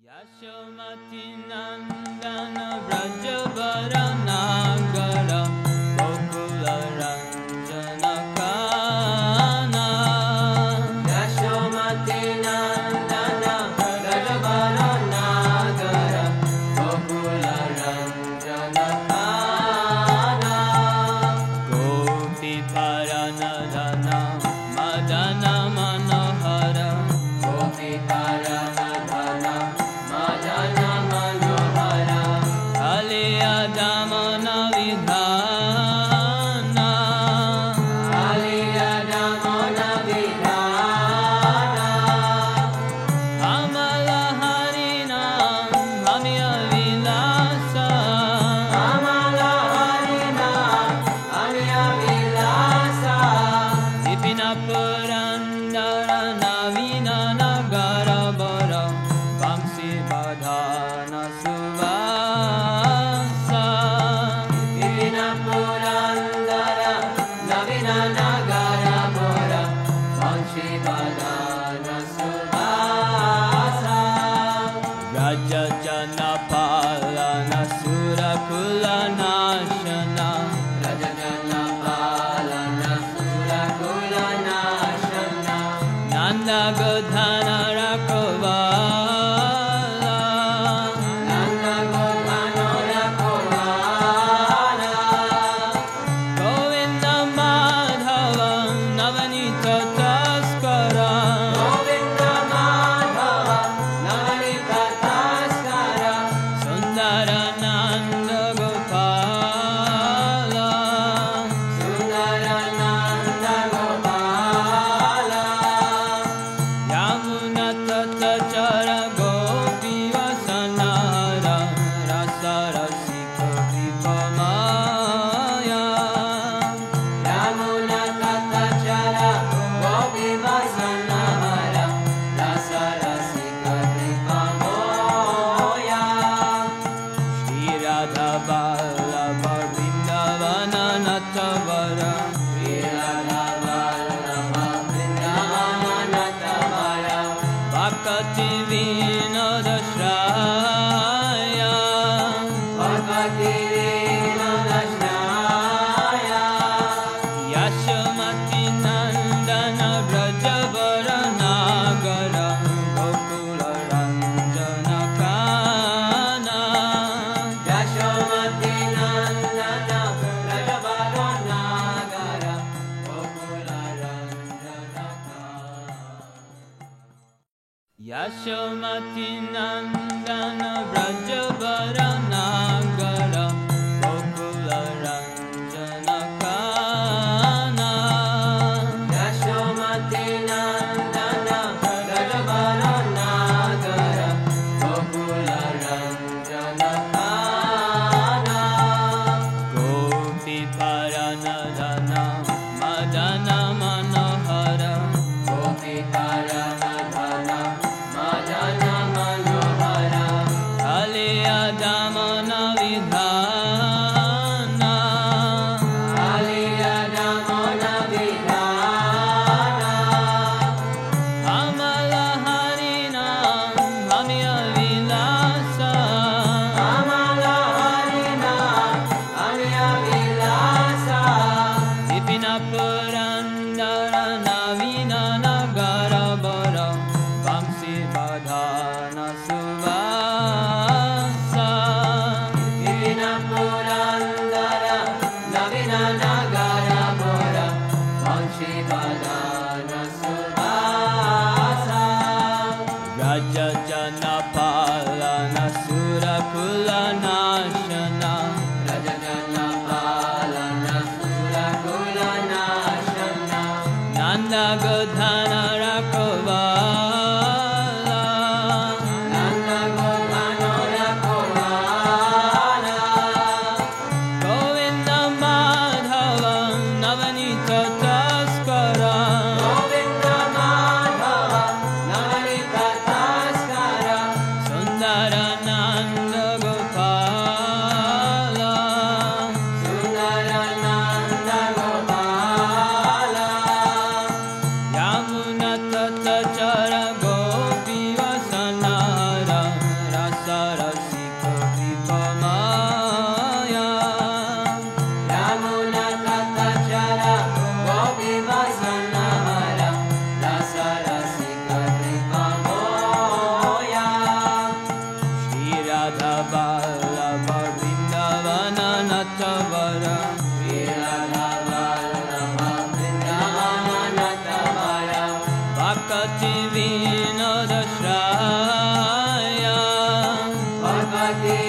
Yashomati Nandana Vrajavara Nagara Gokula Ranjana Kana Yashomati Nandana Vrajavara Nagara Gokula Ranjana Kana Gopi Paranadana Madana Manohara Gopi Paranadana Damana vidhana Aliya damana vidhana Amala harina Amiya vilasa Amala harina Amiya vilasa Dipina purandara navina nagara bara Vamsi badhana suva Purandara Navina Nagara Mora Vanshi Badana Subhasa Raja Jana Palana Sura Kula Nashana Raja Jana Palana Sura Kula Nashana Nanda Godhana Rakovala Nanda Godhana Rakovala Govinda Madhava Navanita Taskara Govinda Madhava Navanita Taskara Sundara Nanda Gopala Sundara Nanda Gopala Yamuna Tatachara Gopi Vasanara Rasa Rasika Vipamaya Yamuna Tatachara Gopi Vasanara Rasa Rasika Vipamaya Shri Radha Vallabha Vrindavana Natavara Shri Radha Vallabha Vrindavana Natavara Bhakti Vinoda Shraya Bhakti Vinoda Shraya Yashomati Nandana Vrajavara Nagara Gokula Ranjana Kana Yashomati Nandana Vrajavara Nagara Gokula Ranjana Kana Yashomati Nandana Vrajavara Nagara Gokula Ranjana Kana Yashomati Nandana Vrajavara Nagara Gokula Ranjana Kana Gopi Paranadana Madana Manohara Gopi Paranadana Madana Manohara Aliya damana vidhana Aliya damana vidhana Amala harina Amiya vilasa Amala harina Amiya vilasa Dipina purandara navina nagara bara Vamsi badhana suvasa Dipina purandara navina nagara bara Vamsi badhana suvasa Raja Jana Palana Sura Kula Nashana Raja Jana Palana Sura Kula Nashana Nanda Godhana Rakovala Nanda Godhana Rakovala Govinda Madhava Navanita Taskara Govinda Madhava Navanita Taskara Sundara Nanda Gopala की